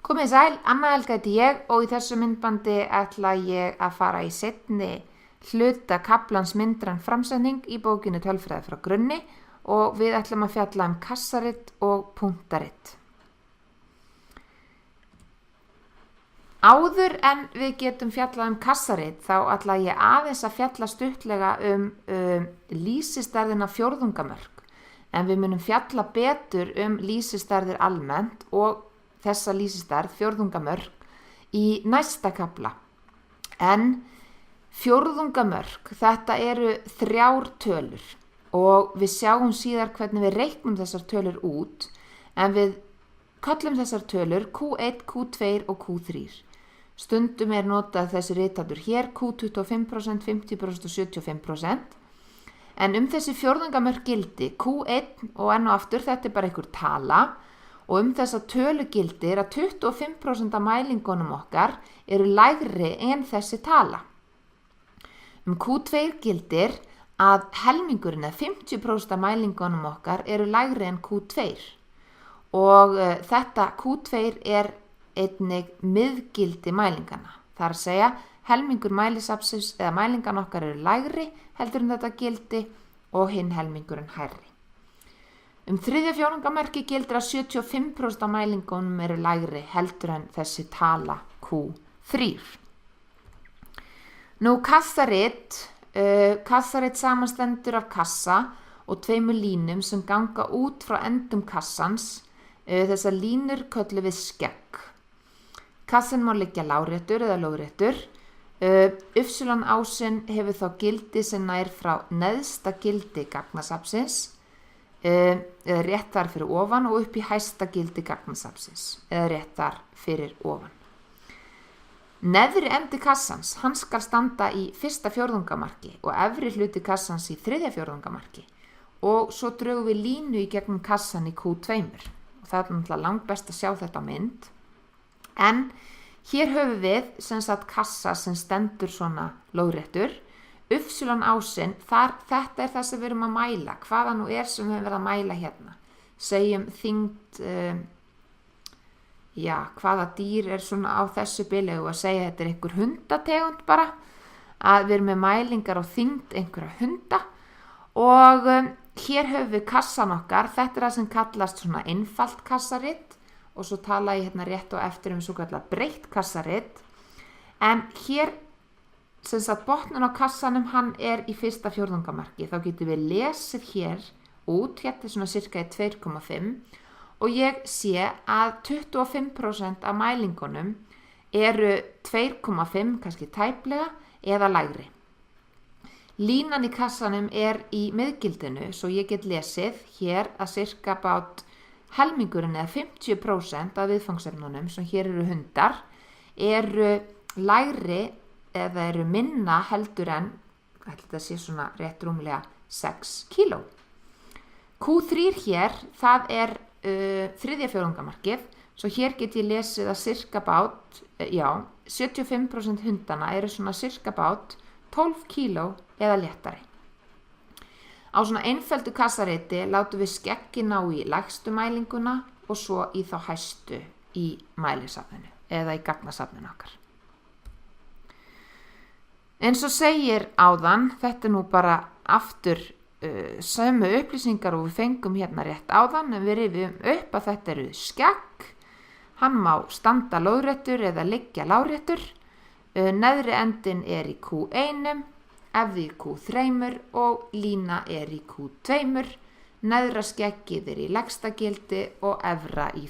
Komið sæl, Anna Helga heiti ég og í þessu myndbandi ætla ég að fara í seinni hluta kaflans myndræn framsetning í bókinni Tölfræði frá grunni og við ætlum að fjalla kassaritt og punktaritt. Áður en við getum fjallað kassaritt þá ætla ég aðeins að fjalla stuttlega lýsistærðina fjórðungamörk, en við munum fjalla betur lýsistærðir almennt og þessa lýsistærð, fjórðungamörk, í næsta kafla. En fjórðungamörk, þetta eru 3 tölur og við sjáum síðar hvernig við reiknum þessar tölur út, en við köllum þessar tölur Q1, Q2 og Q3. Stundum notað þessi ritháttur hér, Q25%, 50% og 75%. En þessi fjórðungamörk gildi, Q1 og enn og aftur, þetta bara einhver tala, og þessa tölu gildir að 25% af mælingunum okkar eru lægri en þessi tala. Q2 gildir að helmingurinn eða 50% af mælingunum okkar eru lægri en Q2. Og þetta Q2 einnig miðgildi mælingana. Það að segja, helmingur mælisafnsins eða mælingan okkar eru lægri heldur en þetta gildi og hinn helmingurinn hærri. Þriðja fjórðungamerki gildir að 75% af mælingunum eru lægri heldur en þessi tala Q3. Kassaritt samanstendur af kassa og 2 línum sem ganga út frá endum kassans. Þessar línur köllum við skegg. Kassin má liggja láréttur eða lóðréttur. Ásinn hefur þá gildi sem nær frá neðsta gildi gagnasafnsins, eða rétt þar fyrir ofan og upp í hæsta gildi gagnasafnsins, eða rétt þar fyrir ofan. Neðri endi kassans, hann skal standa í 1. fjórðungamarki og efri hluti kassans í 3. fjórðungamarki og svo drögum við línu í gegnum kassan í Q2 og það náttúrulega langt best að sjá þetta á mynd. En hér höfum við kassa sem stendur svona lóðréttur. Ásinn, þetta það sem við erum að mæla, hvaða nú sem við verðum að mæla hérna. Segjum þyngd, hvaða dýr svona á þessu bili og að segja þetta einhver hundategund bara, að við erum með mælingar á þyngd einhverja hunda og hér höfum við kassan okkar, þetta það sem kallast svona einfalt kassaritt og svo tala ég hérna rétt og eftir svo kallað breytt kassaritt, en hér botninn á kassanum hann í 1. fjórðungamarki, þá getum við lesið hér út, hérna svona cirka í 2,5 og ég sé að 25% af mælingunum eru 2,5, kannski tæplega, eða lægri. Línan í kassanum í miðgildinu, svo ég get lesið hér að cirka bát helmingurinn eða 50% af viðfangsefnunum, sem hér eru hundar, eru lægri eða eru minna heldur en, þetta sé svona rétt rúmlega 6 kíló. Q3 hér, það 3. fjórðungamarkið, svo hér get ég lesið að cirka bát, 75% hundana eru svona cirka bát 12 kíló eða léttari. Á svona einföldu kassariti látum við skeggin ná í lægstu mælinguna og svo í þá hæstu í mælisafninu eða í gagnasafninu okkar. Eins og segir áðan, þetta nú bara aftur sömu upplýsingar og við fengum hérna rétt áðan, en við rifjum upp að þetta eru skegg, hann má standa lóðréttur eða liggja láréttur, neðri endin í Q1, efri í Q3 og lína í Q2, neðra skeggið í lægsta gildi og efra í